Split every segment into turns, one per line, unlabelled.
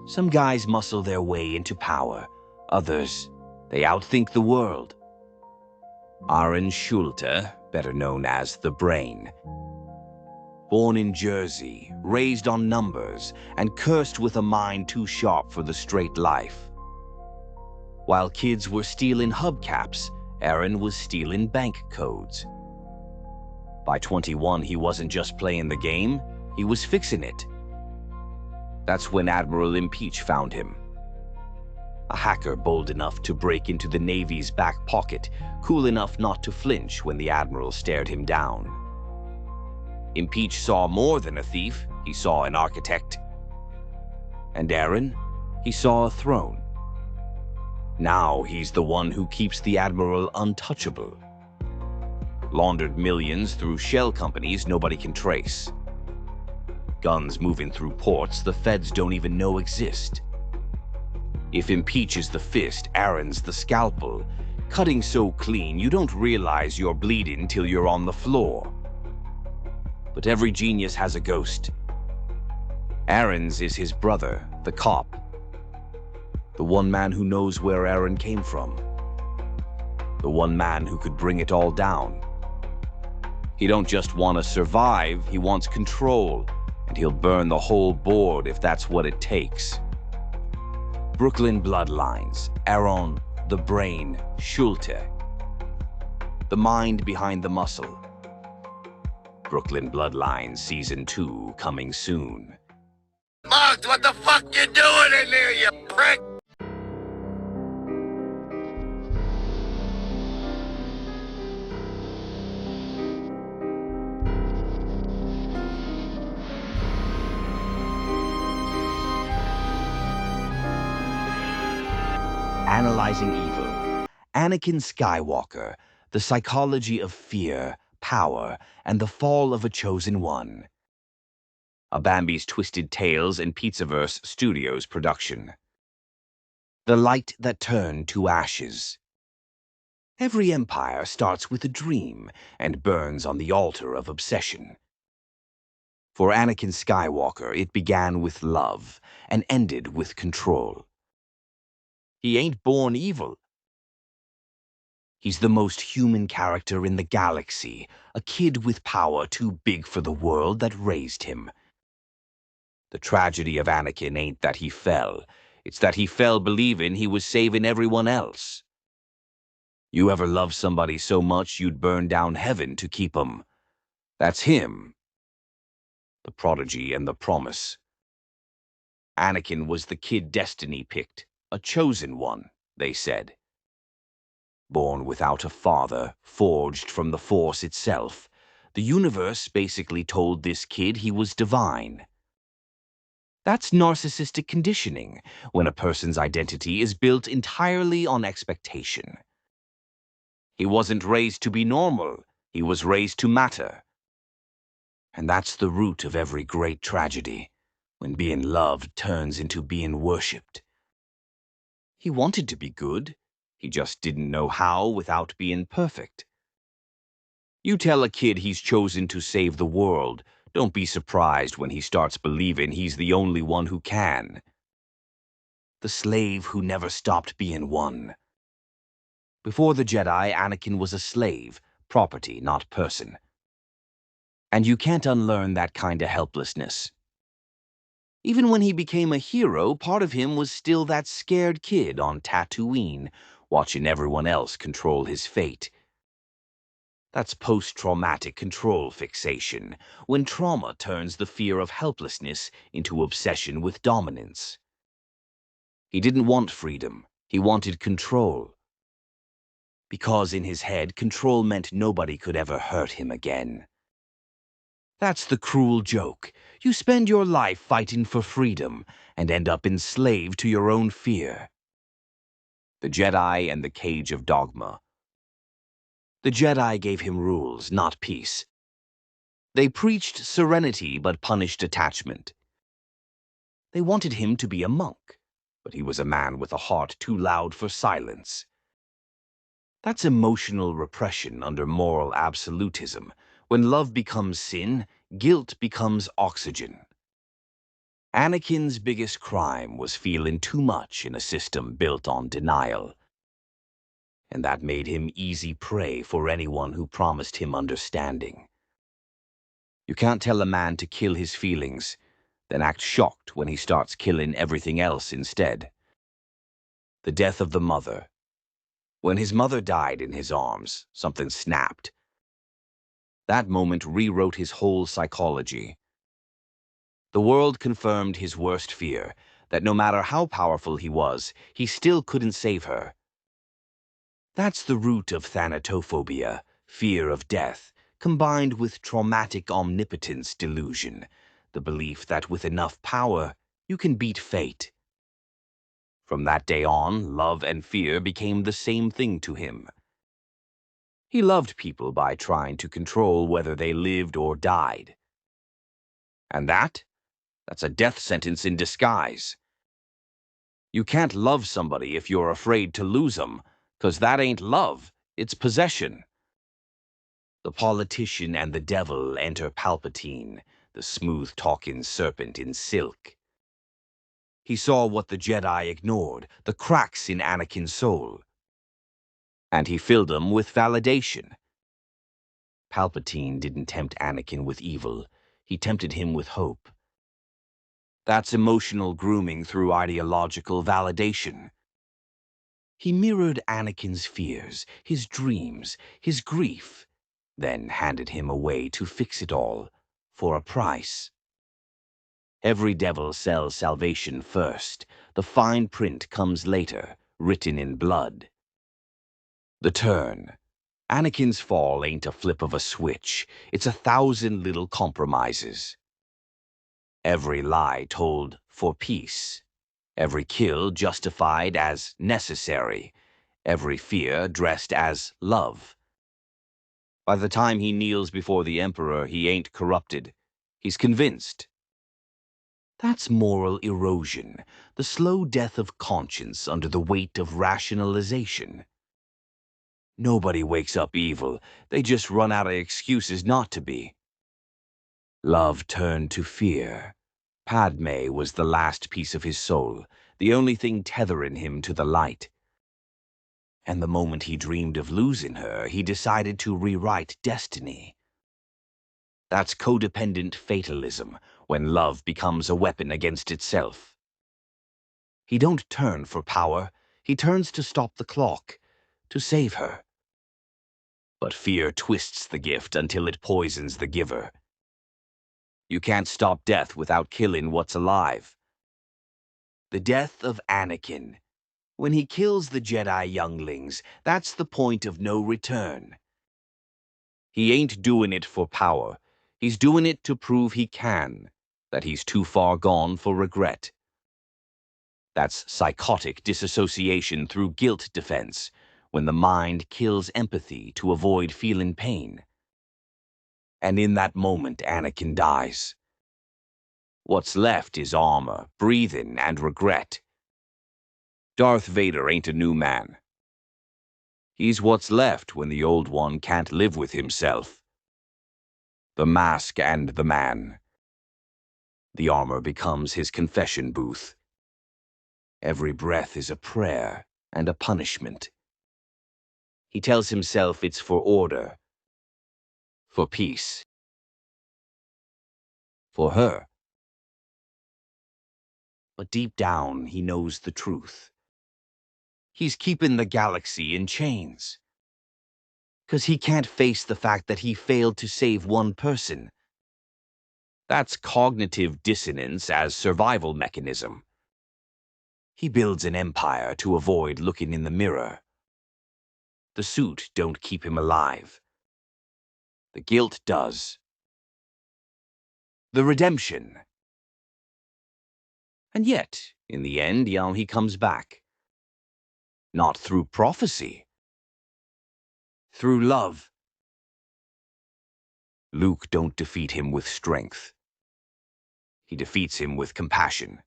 Some guys muscle their way into power. Others, they outthink the world. Aaron Schulte, better known as the Brain. Born in Jersey, raised on numbers, and cursed with a mind too sharp for the straight life. While kids were stealing hubcaps, Aaron was stealing bank codes. By 21, he wasn't just playing the game, he was fixing it. That's when Admiral Impeach found him. A hacker bold enough to break into the Navy's back pocket, cool enough not to flinch when the Admiral stared him down. Impeach saw more than a thief, he saw an architect. And Aaron, he saw a throne. Now he's the one who keeps the Admiral untouchable. Laundered millions through shell companies nobody can trace. Guns moving through ports the feds don't even know exist. If Impeach is the fist, Aaron's the scalpel, cutting so clean you don't realize you're bleeding till you're on the floor. But every genius has a ghost. Aaron's is his brother, the cop. The one man who knows where Aaron came from. The one man who could bring it all down. He don't just want to survive, he wants control, and he'll burn the whole board if that's what it takes. Brooklyn Bloodlines, Aaron, the Brain, Schulte. The mind behind the muscle. Brooklyn Bloodlines Season 2 coming soon.
Mugs, what the fuck you doing in there, you prick?
Analyzing Evil. Anakin Skywalker, The Psychology of Fear, Power, and the Fall of a Chosen One. A Bambi's Twisted Tales and Pizzaverse Studios production. The Light That Turned to Ashes. Every empire starts with a dream and burns on the altar of obsession. For Anakin Skywalker, it began with love and ended with control. He ain't born evil. He's the most human character in the galaxy, a kid with power too big for the world that raised him. The tragedy of Anakin ain't that he fell, it's that he fell believing he was saving everyone else. You ever love somebody so much you'd burn down heaven to keep 'em? That's him. The prodigy and the promise. Anakin was the kid destiny picked. A chosen one, they said. Born without a father, forged from the Force itself, the universe basically told this kid he was divine. That's narcissistic conditioning, when a person's identity is built entirely on expectation. He wasn't raised to be normal, he was raised to matter. And that's the root of every great tragedy, when being loved turns into being worshipped. He wanted to be good. He just didn't know how without being perfect. You tell a kid he's chosen to save the world, don't be surprised when he starts believing he's the only one who can. The slave who never stopped being one. Before the Jedi, Anakin was a slave, property, not person. And you can't unlearn that kind of helplessness. Even when he became a hero, part of him was still that scared kid on Tatooine, watching everyone else control his fate. That's post-traumatic control fixation, when trauma turns the fear of helplessness into obsession with dominance. He didn't want freedom, he wanted control. Because in his head, control meant nobody could ever hurt him again. That's the cruel joke. You spend your life fighting for freedom and end up enslaved to your own fear. The Jedi and the Cage of Dogma. The Jedi gave him rules, not peace. They preached serenity but punished attachment. They wanted him to be a monk, but he was a man with a heart too loud for silence. That's emotional repression under moral absolutism. When love becomes sin, guilt becomes oxygen. Anakin's biggest crime was feeling too much in a system built on denial, and that made him easy prey for anyone who promised him understanding. You can't tell a man to kill his feelings, then act shocked when he starts killing everything else instead. The death of the mother. When his mother died in his arms, something snapped. That moment rewrote his whole psychology. The world confirmed his worst fear, that no matter how powerful he was, he still couldn't save her. That's the root of thanatophobia, fear of death, combined with traumatic omnipotence delusion, the belief that with enough power, you can beat fate. From that day on, love and fear became the same thing to him. He loved people by trying to control whether they lived or died. And that's a death sentence in disguise. You can't love somebody if you're afraid to lose them, 'cause that ain't love, it's possession. The politician and the devil enter Palpatine, the smooth-talking serpent in silk. He saw what the Jedi ignored, the cracks in Anakin's soul. And he filled them with validation. Palpatine didn't tempt Anakin with evil, he tempted him with hope. That's emotional grooming through ideological validation. He mirrored Anakin's fears, his dreams, his grief, then handed him a way to fix it all, for a price. Every devil sells salvation first. The fine print comes later, written in blood. The turn. Anakin's fall ain't a flip of a switch. It's 1,000 little compromises. Every lie told for peace. Every kill justified as necessary. Every fear dressed as love. By the time he kneels before the Emperor, he ain't corrupted. He's convinced. That's moral erosion, the slow death of conscience under the weight of rationalization. Nobody wakes up evil, they just run out of excuses not to be. Love turned to fear. Padmé was the last piece of his soul, the only thing tethering him to the light. And the moment he dreamed of losing her, he decided to rewrite destiny. That's codependent fatalism, when love becomes a weapon against itself. He don't turn for power, he turns to stop the clock, to save her. But fear twists the gift until it poisons the giver. You can't stop death without killing what's alive. The death of Anakin. When he kills the Jedi younglings, that's the point of no return. He ain't doing it for power. He's doing it to prove he can, that he's too far gone for regret. That's psychotic disassociation through guilt defense, when the mind kills empathy to avoid feeling pain. And in that moment, Anakin dies. What's left is armor, breathing, and regret. Darth Vader ain't a new man. He's what's left when the old one can't live with himself. The mask and the man. The armor becomes his confession booth. Every breath is a prayer and a punishment. He tells himself it's for order, for peace, for her. But deep down, he knows the truth. He's keeping the galaxy in chains. 'Cause he can't face the fact that he failed to save one person. That's cognitive dissonance as survival mechanism. He builds an empire to avoid looking in the mirror. The suit don't keep him alive. The guilt does. The redemption. And yet, in the end, he comes back. Not through prophecy. Through love. Luke don't defeat him with strength. He defeats him with compassion.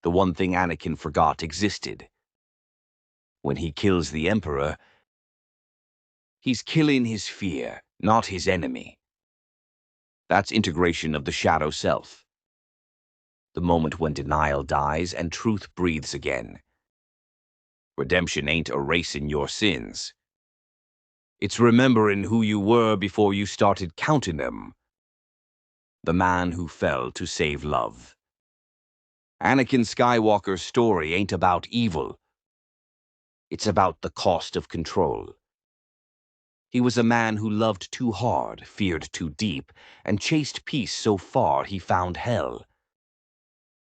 The one thing Anakin forgot existed. When he kills the Emperor, he's killing his fear, not his enemy. That's integration of the shadow self. the moment when denial dies and truth breathes again. Redemption ain't erasing your sins. It's remembering who you were before you started counting them. The man who fell to save love. Anakin Skywalker's story ain't about evil. It's about the cost of control. He was a man who loved too hard, feared too deep, and chased peace so far he found hell.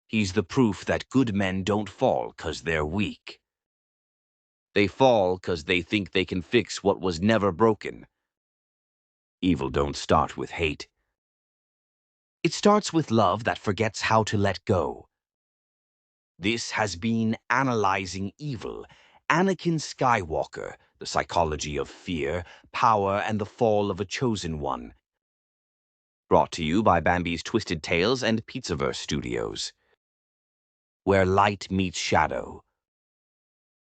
He's the proof that good men don't fall 'cause they're weak. They fall 'cause they think they can fix what was never broken. Evil don't start with hate. It starts with love that forgets how to let go. This has been Analyzing Evil, Anakin Skywalker, the psychology of fear, power, and the fall of a chosen one. Brought to you by Bambi's Twisted Tales and Pizzaverse Studios. Where light meets shadow.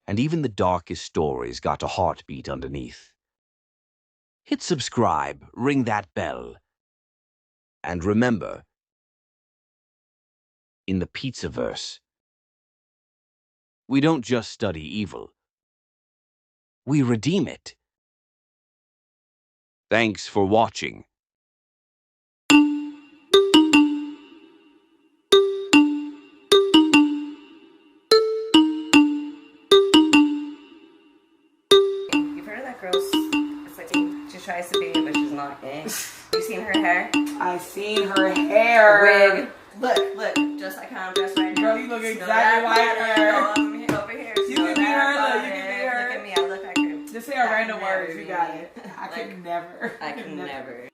And even the darkest stories got a heartbeat underneath. Hit subscribe, ring that bell. And remember, in the Pizzaverse, we don't just study evil. We redeem it. Thanks for watching.
You've heard of that girl? It's like she tries to be, but she's not. You seen her hair?
I seen her hair.
Wig. Look, just like how I'm dressed right now.
Girl, you look exactly like her.
Over here.
You can be her. Look, you can be her.
Look at me. I look like her.
Just say a random word. You got it. I could never.
I can never.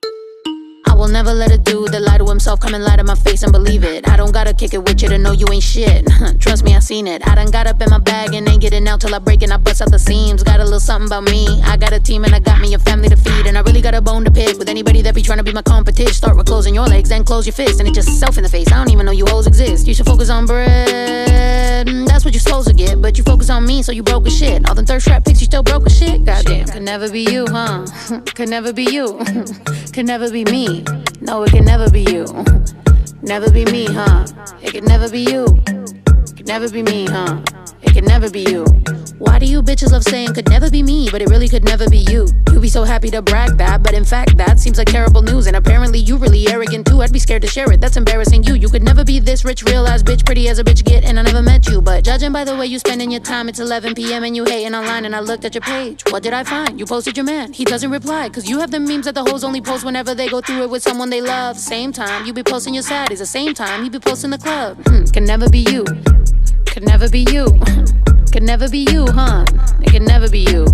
I will never let a dude that lie to himself come and lie to my face and believe it. I don't gotta kick it with you to know you ain't shit. Trust me, I seen it. I done got up in my bag and ain't getting out till I break and I bust out the seams. Got a little something about me. I got a team and I got me a family to feed. And I really got a bone to pick with anybody that be trying to be my competition. Start with closing your legs, then close your fist. And it just self in the face. I don't even know you hoes exist. You should focus on bread. That's what you're supposed to get. But you focus on me, so you broke as shit. All them thirst trap pics, you still broke as shit. Goddamn, could never be you, huh? Could never be you. Could never be me. No, it can never be you. Never be me, huh? It can never be you. Could never be me, huh? It can never be you. Why do you bitches love saying could never be me, but it really could never be you? You be so happy to brag that, but in fact that seems like terrible news. And apparently you really arrogant too. I'd be scared to share it, that's embarrassing you. You could never be this rich, real ass bitch, pretty as a bitch get, and I never met you. But judging by the way you spending your time, it's 11 p.m. and you hating online. And I looked at your page, what did I find? You posted your man, he doesn't reply. Cause you have the memes that the hoes only post whenever they go through it with someone they love. Same time, you be posting your saddies, the same time you be posting the club. Can never be you. Could never be you. Could never be you, huh? It can never be you.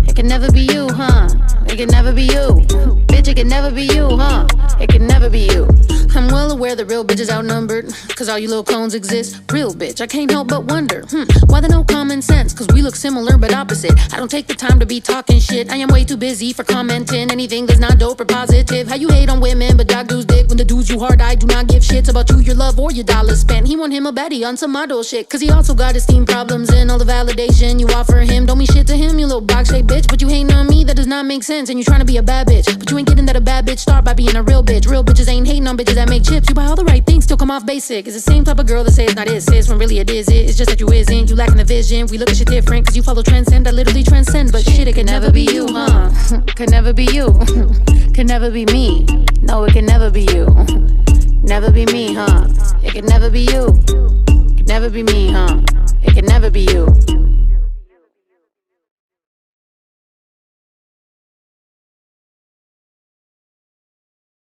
It can never be you, huh? It can never be you. Bitch, it can never be you, huh? It can never be you. I'm well aware that real bitches outnumbered, cause all you little clones exist. Real bitch, I can't help but wonder, why there no common sense? Cause we look similar but opposite. I don't take the time to be talking shit. I am way too busy for commenting anything that's not dope or positive. How you hate on women but dog dudes dick when the dudes you hard I do not give shits about you, your love, or your dollars spent. He want him a baddie on some model shit, cause he also got esteem problems and all the validation you offer him. Don't mean shit to him, you little box-shaped bitch, but you hating on me, that does not make sense. And you trying to be a bad bitch, but you ain't getting that a bad bitch start by being a real bitch. Real bitches ain't hating on bitches that make chips. You buy all the right things, still come off basic. It's the same type of girl that say it's not it, sis, when really it is it. It's just that you isn't, you lacking the vision. We look at shit different, cause you follow transcend, I literally transcend. But shit, it can never be you, huh? Could never be you. Could never be me. No, it can never be you. Never be me, huh? It can never be you. Could never be me, huh?